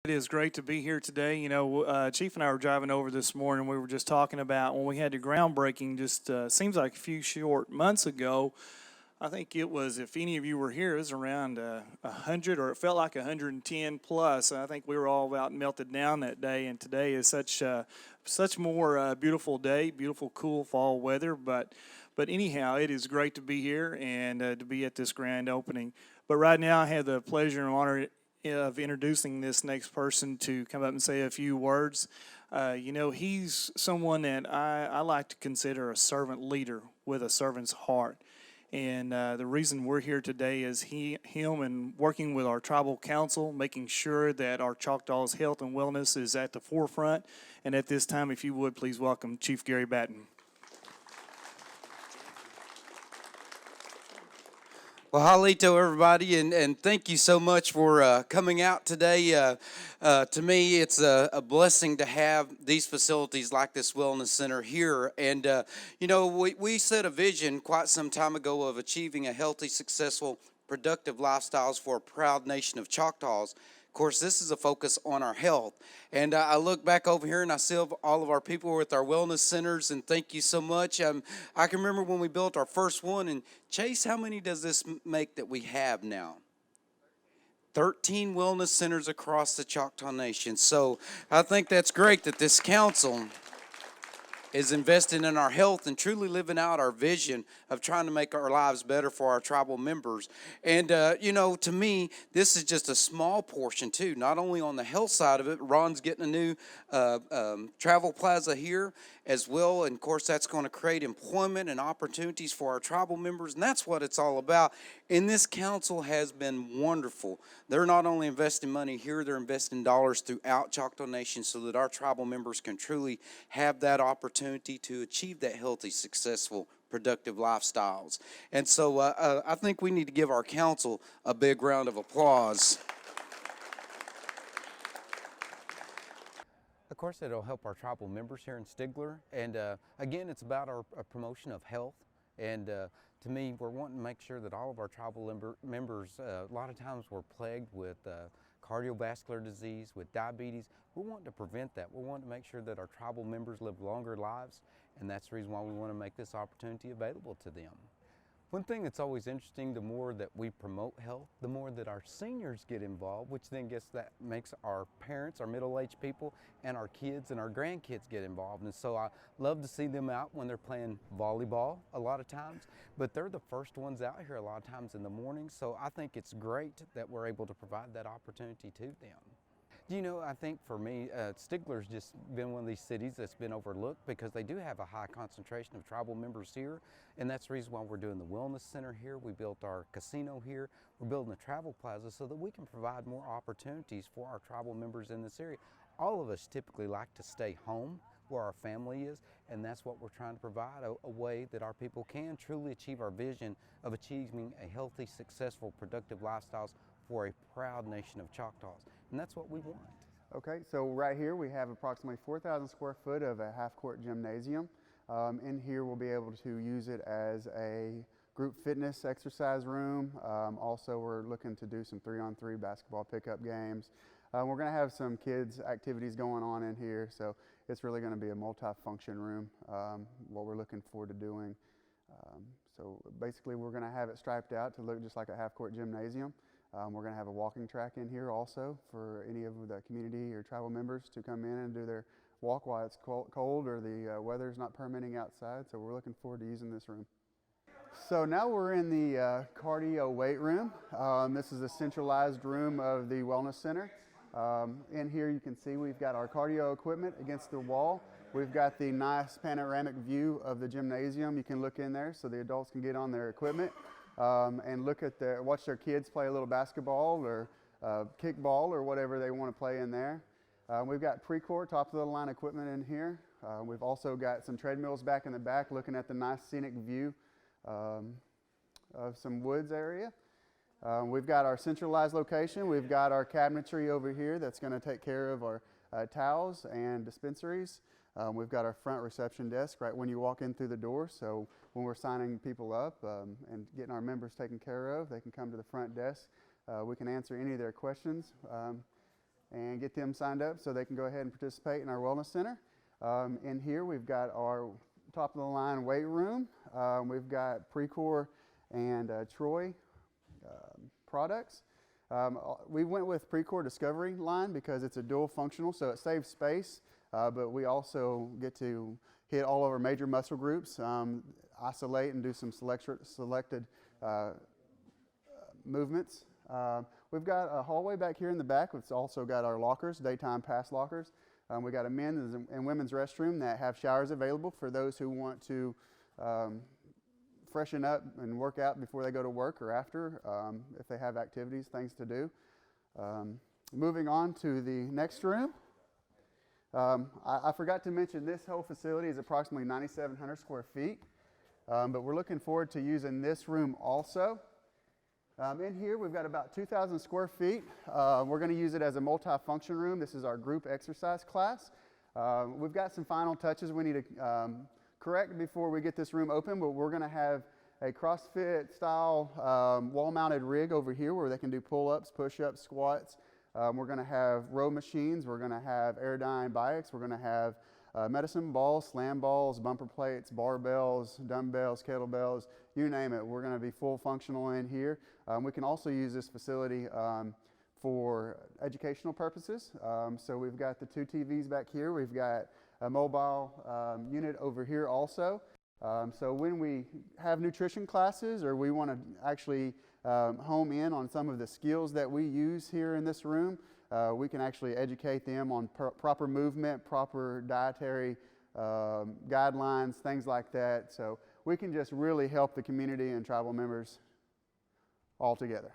It is great to be here today. Chief and I were driving over this morning. We were just talking about when we had the groundbreaking. Just seems like a few short months ago. I think it was, if any of you were here, it was around 100, or it felt like 110 plus. I think we were all about melted down that day. And today is such more beautiful day, beautiful, cool fall weather. But anyhow, it is great to be here and to be at this grand opening. But right now, I have the pleasure and honor of introducing this next person to come up and say a few words. He's someone that I like to consider a servant leader with a servant's heart. And the reason we're here today is him and working with our tribal council, making sure that our Choctaws' health and wellness is at the forefront. And at this time, if you would, please welcome Chief Gary Batten. Well, halito, everybody, and thank you so much for coming out today. To me, it's a blessing to have these facilities like this Wellness Center here. And, we set a vision quite some time ago of achieving a healthy, successful, productive lifestyles for a proud nation of Choctaws. Of course, this is a focus on our health. And I look back over here and I see all of our people with our wellness centers, and thank you so much. I can remember when we built our first one, and Chase, how many does this make that we have now? 13 wellness centers across the Choctaw Nation. So I think that's great that this council is investing in our health and truly living out our vision of trying to make our lives better for our tribal members. And, to me, this is just a small portion, too. Not only on the health side of it, Ron's getting a new travel plaza here as well. And, of course, that's going to create employment and opportunities for our tribal members. And that's what it's all about. And this council has been wonderful. They're not only investing money here, they're investing dollars throughout Choctaw Nation so that our tribal members can truly have that opportunity to achieve that healthy, successful, productive lifestyles. And so I think we need to give our council a big round of applause. Of course, it'll help our tribal members here in Stigler. And again, it's about our promotion of health. And to me, we're wanting to make sure that all of our tribal members, a lot of times we're plagued with cardiovascular disease, with diabetes. We're wanting to prevent that. We're wanting to make sure that our tribal members live longer lives, and that's the reason why we want to make this opportunity available to them. One thing that's always interesting, the more that we promote health, the more that our seniors get involved, which then makes our parents, our middle-aged people, and our kids and our grandkids get involved. And so I love to see them out when they're playing volleyball a lot of times, but they're the first ones out here a lot of times in the morning. So I think it's great that we're able to provide that opportunity to them. I think for me, Stigler's just been one of these cities that's been overlooked because they do have a high concentration of tribal members here, and that's the reason why we're doing the Wellness Center here. We built our casino here. We're building the travel plaza so that we can provide more opportunities for our tribal members in this area. All of us typically like to stay home where our family is, and that's what we're trying to provide, a way that our people can truly achieve our vision of achieving a healthy, successful, productive lifestyles for a proud nation of Choctaws. And that's what we want. Okay, so right here we have approximately 4,000 square foot of a half-court gymnasium. In here we'll be able to use it as a group fitness exercise room. Also, we're looking to do some 3-on-3 basketball pickup games. We're going to have some kids activities going on in here, so it's really going to be a multi-function room, what we're looking forward to doing. So basically we're going to have it striped out to look just like a half-court gymnasium. We're going to have a walking track in here also for any of the community or tribal members to come in and do their walk while it's cold or the weather's not permitting outside. So we're looking forward to using this room. So now we're in the cardio weight room. This is a centralized room of the Wellness Center. In here you can see we've got our cardio equipment against the wall. We've got the nice panoramic view of the gymnasium. You can look in there so the adults can get on their equipment. And watch their kids play a little basketball or kickball or whatever they want to play in there. We've got pre-court, top of the line equipment in here. We've also got some treadmills back in the back looking at the nice scenic view of some woods area. We've got our centralized location. We've got our cabinetry over here that's going to take care of our towels and dispensaries. We've got our front reception desk right when you walk in through the door. So when we're signing people up and getting our members taken care of, they can come to the front desk. We can answer any of their questions. and get them signed up so they can go ahead and participate in our wellness center. In here we've got our top of the line weight room. We've got Precor and Troy products. We went with Precor Discovery line because it's a dual functional, so it saves space, but we also get to hit all of our major muscle groups, isolate and do some selected movements. We've got a hallway back here in the back. It's also got our lockers, daytime pass lockers. We got a men's and women's restroom that have showers available for those who want to freshen up and work out before they go to work or after, if they have activities, things to do. Moving on to the next room. I forgot to mention this whole facility is approximately 9,700 square feet, but we're looking forward to using this room also. In here we've got about 2,000 square feet. We're going to use it as a multi-function room. This is our group exercise class. We've got some final touches we need to correct before we get this room open, but we're going to have a CrossFit style wall-mounted rig over here where they can do pull-ups, push-ups, squats. We're going to have row machines. We're going to have Airdyne bikes. We're going to have medicine balls, slam balls, bumper plates, barbells, dumbbells, kettlebells, you name it. We're going to be full functional in here. We can also use this facility for educational purposes. So we've got the 2 TVs back here. We've got a mobile unit over here also. So when we have nutrition classes or we want to actually home in on some of the skills that we use here in this room, we can actually educate them on proper movement, proper dietary guidelines, things like that. So we can just really help the community and tribal members all together.